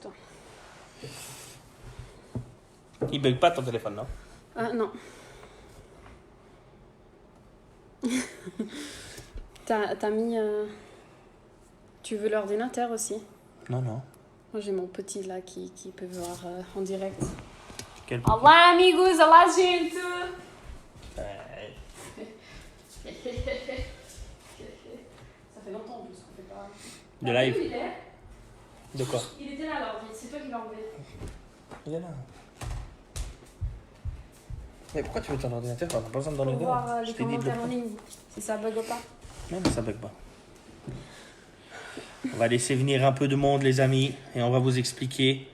toi. Il bug pas ton téléphone, non? Non. T'as mis... Tu veux l'ordinateur aussi? Non, non. Moi, j'ai mon petit là qui peut voir en direct. Quel... Olá, amigos! Olá, gente! Ça fait longtemps en plus qu'on fait pas... De live. Il est? De quoi? Il était là alors, c'est toi qui l'as enlevé. Il est là. Mais pourquoi tu veux ton ordinateur? On n'a pas besoin de donner Pour voir les Je t'ai dit de le commentaires en prendre. ligne, si ça bug ou pas. Non, mais ça bug pas. On va laisser venir un peu de monde, les amis, et on va vous expliquer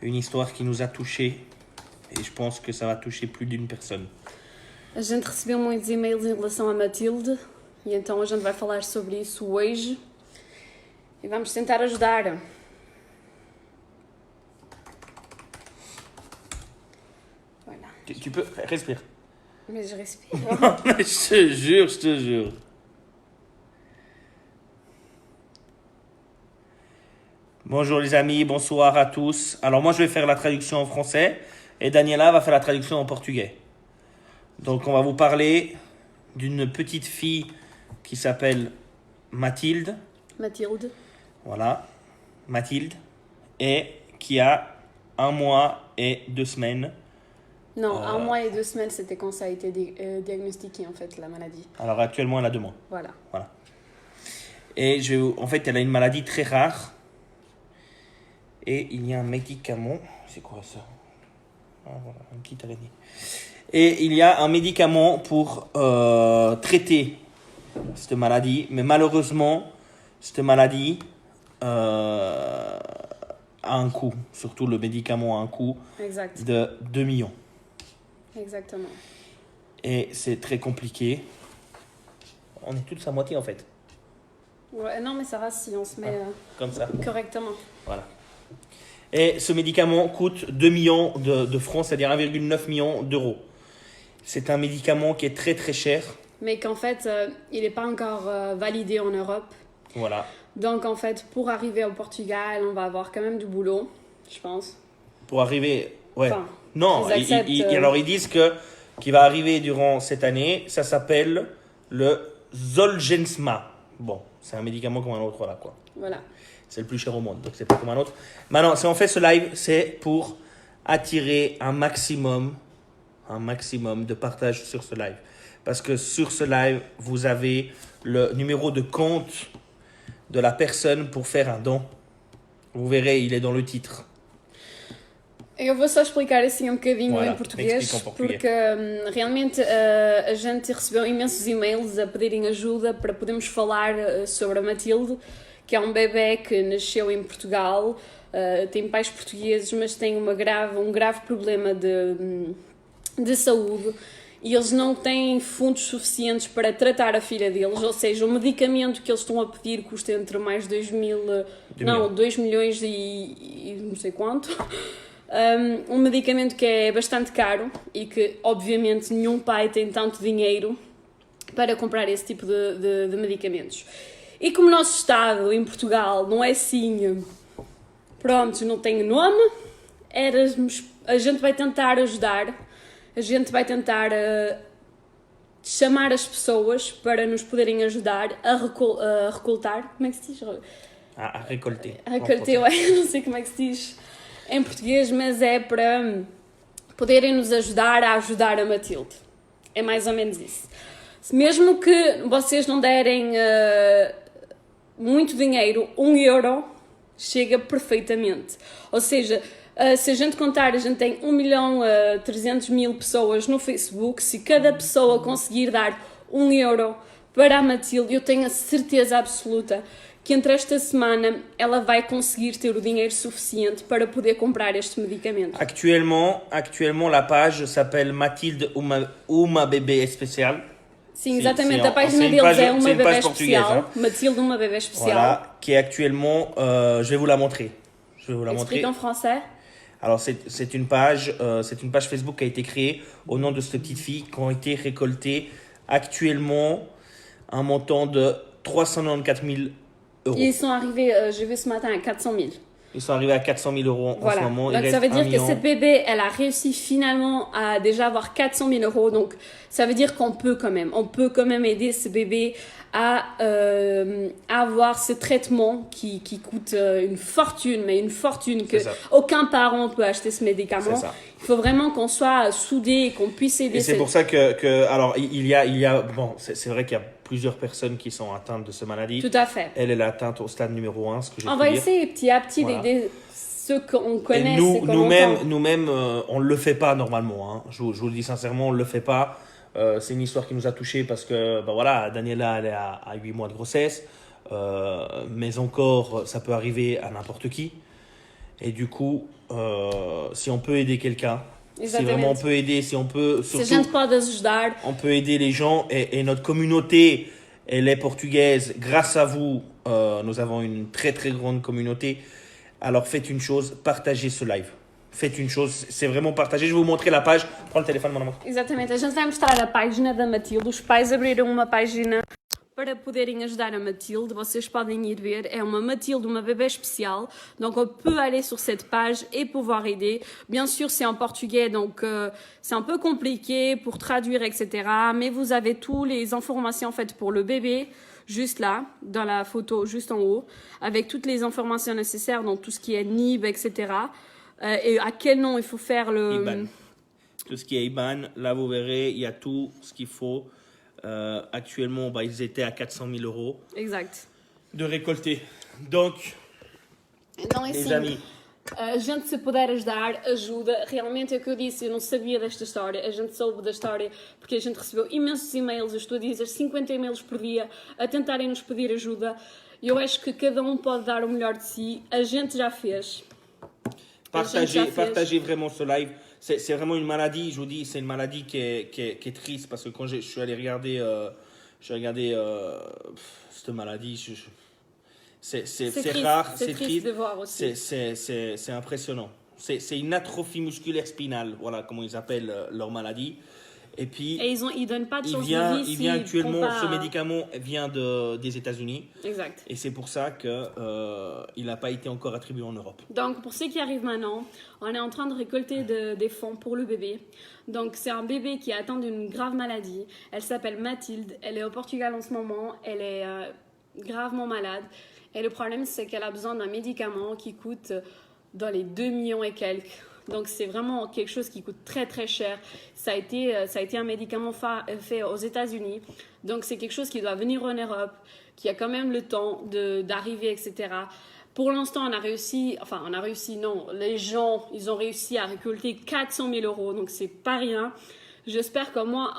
une histoire qui nous a touchés. Et je pense que ça va toucher plus d'une personne. A gente recebeu muitos e-mails em relação a Matilde e então a gente vai falar sobre isso hoje e vamos tentar ajudar. Voilà. Tu peux... Respire. Mais je respire. Je te jure, je te jure. Bonjour les amis, bonsoir à tous. Alors moi je vais faire la traduction en français et Daniela va faire la traduction en portugais. Donc on va vous parler d'une petite fille qui s'appelle Mathilde. Mathilde. Voilà, Mathilde. Et qui a 1 mois et 2 semaines. Non, 1 mois et 2 semaines, c'était quand ça a été diagnostiqué en fait, la maladie. Alors actuellement elle a 2 mois. Voilà. Et en fait elle a une maladie très rare. Et il y a un médicament. C'est quoi ça? Ah voilà, un petit araignée. Et il y a un médicament pour traiter cette maladie. Mais malheureusement, cette maladie a un coût. Surtout le médicament a un coût Exact. de 2 millions. Exactement. Et c'est très compliqué. On est tous à moitié en fait. Ouais, non, mais ça va si on se met Comme ça. correctement. Voilà. Et ce médicament coûte 2 millions de francs, c'est-à-dire 1,9 million d'euros. C'est un médicament qui est très très cher. Mais qu'en fait, il n'est pas encore validé en Europe. Voilà. Donc en fait, pour arriver au Portugal, on va avoir quand même du boulot, je pense. Pour arriver... Ouais. Enfin, non, ils acceptent, alors ils disent qu'il va arriver durant cette année. Ça s'appelle le Zolgensma. Bon, c'est un médicament comme un autre, voilà quoi. Voilà. C'est le plus cher au monde, donc c'est pas comme un autre. Maintenant, si on fait ce live, c'est pour attirer un maximum de partage sur ce live. Parce que sur ce live, vous avez le numéro de compte de la personne pour faire un don. Vous verrez, il est dans le titre. Eu vou só explicar assim um bocadinho Voilà, em português, explica em português. porque realmente a gente recebeu imensos e-mails a pedirem ajuda para podermos falar sobre a Matilde, que é um bebê que nasceu em Portugal, tem pais portugueses, mas tem um grave problema de saúde e eles não têm fundos suficientes para tratar a filha deles, ou seja, o medicamento que eles estão a pedir custa entre mais 2 milhões e não sei quanto. Um medicamento que é bastante caro e que obviamente nenhum pai tem tanto dinheiro para comprar esse tipo de medicamentos. E como o nosso Estado em Portugal não é assim, pronto, não tem nome, a gente vai tentar ajudar, a gente vai tentar chamar as pessoas para nos poderem ajudar a recoltar, como é que se diz? A récolter. A recolter, não sei como é que se diz em português, mas é para poderem nos ajudar a ajudar a Matilde. É mais ou menos isso. Mesmo que vocês não derem muito dinheiro, 1 euro chega perfeitamente. Ou seja, se a gente contar, a gente tem 1.300.000 pessoas no Facebook. Se cada pessoa conseguir dar 1 euro para a Matilde, eu tenho a certeza absoluta que entre esta semana ela vai conseguir ter o dinheiro suficiente para poder comprar este medicamento. Actuellement la page s'appelle Mathilde uma bébé spécial. Sim, exatamente. A página deles é uma bebê especial. Hein? Mathilde, uma bebê especial. Voilà, qui est actuellement... je vais vous la montrer. Explique en français. Alors, c'est une page Facebook qui a été créée au nom de cette petite fille qui ont été récoltées actuellement un montant de 394 000 euros. Et ils sont arrivés, j'ai vu ce matin, à 400 000. Ils sont arrivés à 400 000 euros en ce moment. Donc ça veut dire que cette bébé, elle a réussi finalement à déjà avoir 400 000 euros. Donc ça veut dire qu'on peut quand même. On peut quand même aider ce bébé à avoir ce traitement qui coûte une fortune, mais une fortune que aucun parent peut acheter ce médicament. Il faut vraiment qu'on soit soudés et qu'on puisse aider. Et c'est pour ça que alors il y a bon, c'est vrai qu'il y a plusieurs personnes qui sont atteintes de cette maladie. Tout à fait. Elle est atteinte au stade numéro 1, ce que j'ai On va essayer petit à petit d'aider ceux qu'on connaît. Nous-mêmes, on ne le fait pas normalement. Hein. Je vous le dis sincèrement, on ne le fait pas. C'est une histoire qui nous a touchés parce que voilà, Daniela, elle est à 8 mois de grossesse. Mais encore, ça peut arriver à n'importe qui. Et du coup, si on peut aider quelqu'un, si vraiment on peut aider, si on peut surtout, on peut aider les gens et notre communauté, elle est portugaise. Grâce à vous, nous avons une très très grande communauté. Alors faites une chose, partagez ce live. Faites une chose, c'est vraiment partager. Je vais vous montrer la page. Prends le téléphone, mon amor. Exatamente, a gente vai mostrar a página da Matilde. Os pais abriram uma página para poderem ajudar a Mathilde. Vocês podem ir ver. É uma Mathilde, uma bébé spéciale. Donc on peut aller sur cette page et pouvoir aider. Bien sûr, c'est en portugais, donc c'est un peu compliqué pour traduire, etc. Mais vous avez toutes les informations en fait pour le bébé. Juste là, dans la photo, juste en haut, avec toutes les informations nécessaires, donc tout ce qui est NIB, etc. Et à quel nom il faut faire le... IBAN. Tout ce qui est IBAN, là vous verrez, il y a tout ce qu'il faut. Actuellement, ils étaient à 400 000 euros. Exact. De récolter. Donc, então, les assim, amis... A gente, se puder ajudar, ajuda. Realmente é o que eu disse, eu não sabia desta história. A gente soube da história porque a gente recebeu imensos e-mails, eu estou a dizer 50 e-mails por dia, a tentarem nos pedir ajuda. E eu acho que cada um pode dar o melhor de si. A gente já fez. Partagez vraiment ce live. C'est vraiment une maladie, je vous dis, c'est une maladie qui est triste parce que quand je suis allé regarder, cette maladie, c'est rare, c'est triste, de voir aussi. C'est impressionnant. C'est une atrophie musculaire spinale, voilà comment ils appellent leur maladie. Et puis, ils donnent pas de chance de vie. Il vient actuellement, ce médicament vient des États-Unis. Exact. Et c'est pour ça qu'il n'a pas été encore attribué en Europe. Donc, pour ceux qui arrivent maintenant, on est en train de récolter des fonds pour le bébé. Donc, c'est un bébé qui est atteint d'une grave maladie. Elle s'appelle Mathilde. Elle est au Portugal en ce moment. Elle est gravement malade. Et le problème, c'est qu'elle a besoin d'un médicament qui coûte dans les 2 millions et quelques. Donc, c'est vraiment quelque chose qui coûte très, très cher. Ça a été un médicament fait aux États-Unis. Donc, c'est quelque chose qui doit venir en Europe, qui a quand même le temps d'arriver, etc. Pour l'instant, on a réussi, non, les gens, ils ont réussi à récolter 400 000 euros. Donc, c'est pas rien. J'espère qu'au moins,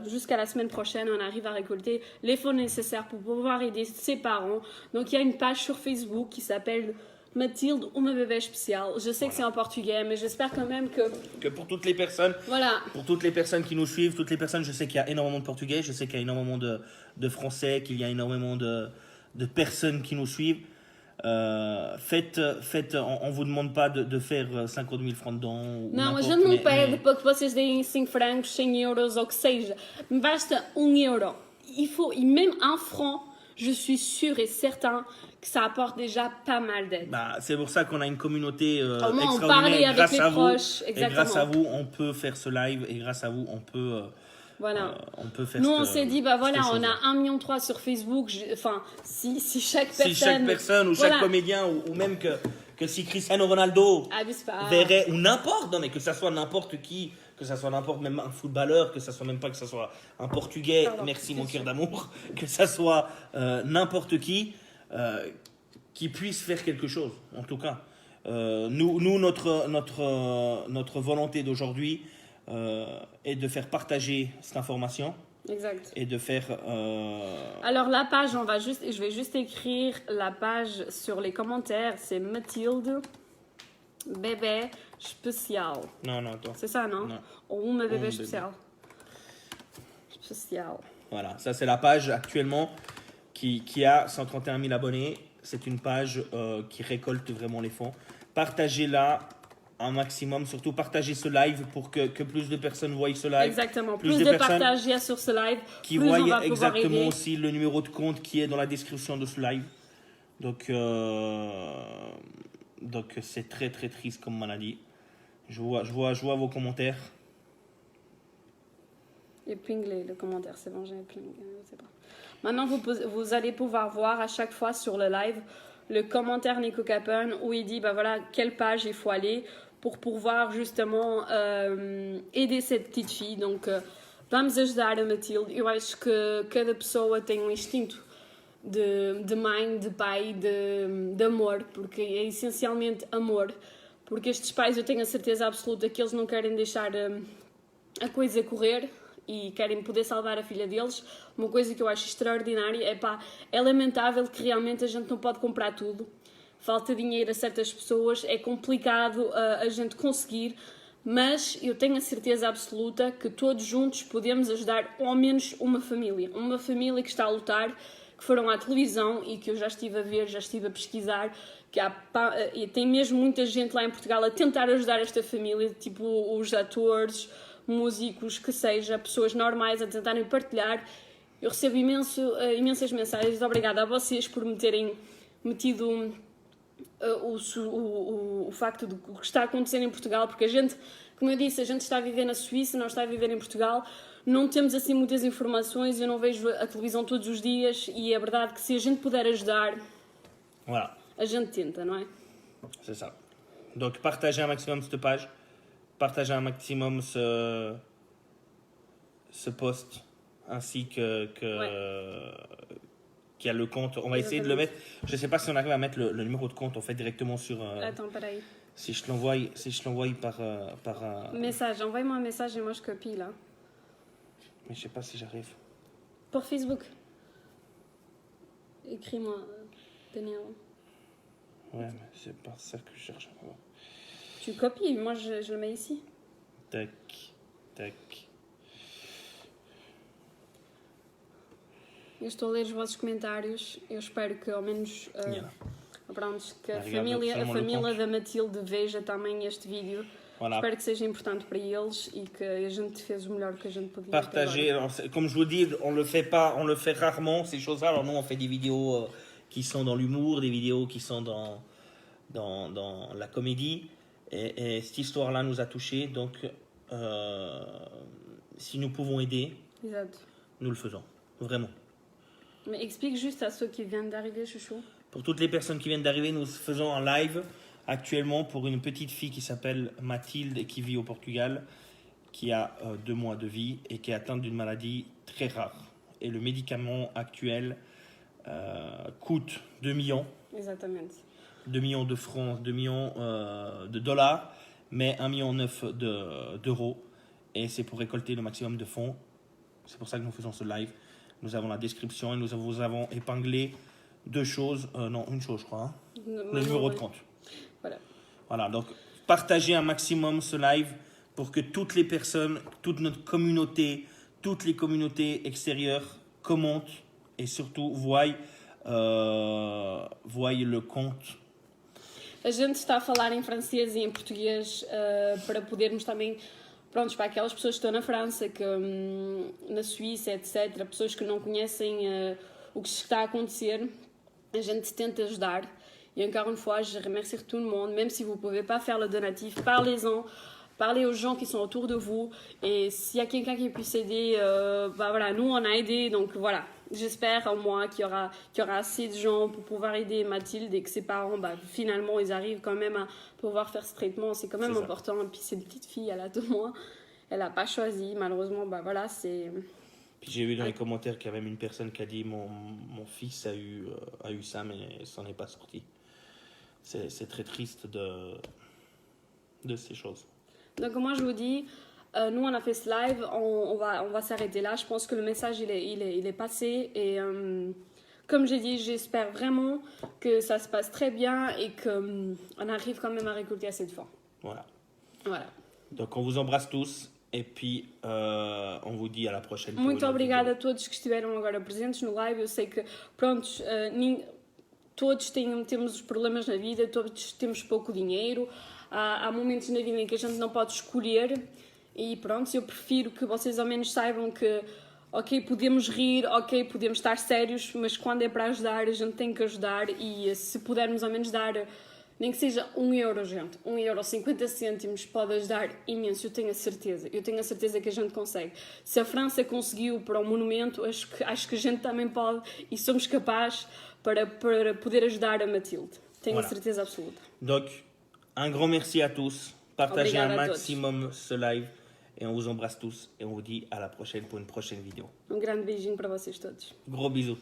jusqu'à la semaine prochaine, on arrive à récolter les fonds nécessaires pour pouvoir aider ses parents. Donc, il y a une page sur Facebook qui s'appelle Mathilde, uma bébé spéciale. Je sais que c'est en portugais, mais j'espère quand même que pour toutes les personnes, pour toutes les personnes qui nous suivent, toutes les personnes, je sais qu'il y a énormément de portugais, je sais qu'il y a énormément de français, qu'il y a énormément de personnes qui nous suivent. Faites, on vous demande pas de faire 50 000 francs dedans. Não, a gente não pede para que vocês deem 5 francos, 100 euros ou que seja. Basta 1 euro. Et même 1 franc, je suis sûre et certain que ça apporte déjà pas mal d'aide. C'est pour ça qu'on a une communauté extraordinaire. On parlait avec les proches, exactement. Et grâce à vous, on peut faire ce live. Et grâce à vous, on peut... on peut faire. Nous, on s'est dit, on a 1,3 million sur Facebook. Si chaque personne ou chaque comédien, ou même que si Cristiano Ronaldo verrait, ou n'importe, non mais que ça soit n'importe qui, que ça soit n'importe, même un footballeur, que ça soit même pas que ça soit un Portugais, merci mon cœur d'amour, que ça soit n'importe qui puisse faire quelque chose, en tout cas. Nous notre volonté d'aujourd'hui est de faire partager cette information. Exact. Et de faire... Alors la page, je vais juste écrire la page sur les commentaires. C'est Mathilde bébé spécial. Non, attends. C'est ça, non? Ou uma bébé spécial. Spécial. Voilà, ça c'est la page actuellement qui a 131 000 abonnés. C'est une page qui récolte vraiment les fonds. Partagez-la un maximum, surtout partagez ce live pour que plus de personnes voient ce live. Exactement, plus de partage il y a sur ce live, qui voient exactement aussi le numéro de compte qui est dans la description de ce live. Donc c'est très très triste comme maladie. Je vois vos commentaires. Épinglé le commentaire, c'est bon, j'ai épinglé, je sais pas. Maintenant, vous allez pouvoir voir à chaque fois sur le live le commentaire Nico Capone où il dit, bah voilà, quelle page il faut aller pour pouvoir justement aider cette petite fille. Donc, vamos ajudar a Matilde. Eu acho que cada pessoa tem um instinto de mãe, de pai, de amor, porque é essencialmente amor. Porque estes pais, eu tenho a certeza absoluta que eles não querem deixar a coisa correr e querem poder salvar a filha deles. Uma coisa que eu acho extraordinária é lamentável que realmente a gente não pode comprar tudo. Falta dinheiro a certas pessoas, é complicado a gente conseguir, mas eu tenho a certeza absoluta que todos juntos podemos ajudar ao menos uma família que está a lutar, que foram à televisão e que eu já estive a ver, já estive a pesquisar, que e tem mesmo muita gente lá em Portugal a tentar ajudar esta família, tipo os atores, músicos, que seja, pessoas normais a tentarem partilhar. Eu recebo imensas mensagens. Obrigada a vocês por me terem metido o facto do que está a acontecer em Portugal, porque a gente, como eu disse, a gente está a viver na Suíça, não está a viver em Portugal, não temos assim muitas informações, eu não vejo a televisão todos os dias e é verdade que se a gente puder ajudar, voilà. A gente tenta, não é? C'est ça. Donc partagez un maximum cette page, partagez un maximum ce post, ainsi qu'il y a le compte. On va essayer de le mettre. Je ne sais pas si on arrive à mettre le numéro de compte en fait directement sur. Attends, pareil. Si je l'envoie par. Message, envoie-moi un message et moi je copie là. Mais je sais pas si j'arrive. Pour Facebook. Écris-moi, Daniel. Ouais, mais c'est pas ça que je cherche. Tu copies, moi je le mets ici. Tac. Eu estou a ler os vossos comentários. Eu espero que ao menos pronto, que a família da Matilde veja também este vídeo. Voilà. Espero que seja importante para eles e que a gente fez o melhor que a gente podia. Partager. Alors, comme je vous dis, on le fait rarement ces choses-là. Alors nous, on fait des vidéos qui sont dans l'humour, des vidéos qui sont dans la comédie. Et cette histoire-là nous a touchés. Donc, si nous pouvons aider, exact. Nous le faisons. Vraiment. Mais explique juste à ceux qui viennent d'arriver, chouchou. Pour toutes les personnes qui viennent d'arriver, nous faisons un live actuellement pour une petite fille qui s'appelle Mathilde et qui vit au Portugal, qui a 2 mois de vie et qui est atteinte d'une maladie très rare. Et le médicament actuel coûte 2 millions. Exactement. 2 millions de francs, 2 millions de dollars, mais 1,9 million d'euros. Et c'est pour récolter le maximum de fonds. C'est pour ça que nous faisons ce live. Nous avons la description et nous vous avons épinglé 2 choses. Non, une chose, je crois. Hein. Le numéro de compte. Voilà, donc partagez un maximum ce live pour que toutes les personnes, toute notre communauté, toutes les communautés extérieures commentent et surtout voient le compte. A gente está a falar em francês e em português para podermos também, pronto, para aquelas pessoas que estão na França, que, na Suíça, etc., pessoas que não conhecem o que está a acontecer, a gente tenta ajudar. Et encore une fois, je remercie tout le monde, même si vous ne pouvez pas faire le donatif, parlez-en, parlez aux gens qui sont autour de vous, et s'il y a quelqu'un qui puisse aider, voilà, nous on a aidé, donc voilà, j'espère en moi qu'il y aura assez de gens pour pouvoir aider Mathilde et que ses parents, finalement, ils arrivent quand même à pouvoir faire ce traitement, c'est quand même important, et puis c'est une petite fille, elle a 2 mois, elle n'a pas choisi, malheureusement, voilà, c'est... Puis j'ai vu dans les commentaires qu'il y a même une personne qui a dit mon fils a eu ça, mais s'en est pas sorti. C'est très triste de ces choses. Donc moi je vous dis, nous on a fait ce live, on va s'arrêter là. Je pense que le message il est passé et comme j'ai dit, j'espère vraiment que ça se passe très bien et qu'on arrive quand même à récolter assez de fonds. Voilà. Donc on vous embrasse tous et puis on vous dit à la prochaine. Muito obrigada a todos que estiveram agora presentes no live. Eu sei que prontos, todos temos os problemas na vida, todos temos pouco dinheiro, há momentos na vida em que a gente não pode escolher e pronto, eu prefiro que vocês ao menos saibam que Ok, podemos rir, ok, podemos estar sérios, mas quando é para ajudar, a gente tem que ajudar e se pudermos ao menos dar, nem que seja 1€, gente, 1,50€, pode ajudar imenso, eu tenho a certeza que a gente consegue. Se a França conseguiu para o monumento, acho que a gente também pode e somos capazes para poder ajudar a Mathilde. Tenho a certeza absoluta. Donc, un grand merci à tous. Partagez Obrigada un a maximum ce live. Et on vous embrasse tous. Et on vous dit à la prochaine pour une prochaine vidéo. Um grande beijinho para vocês todos. Gros bisous.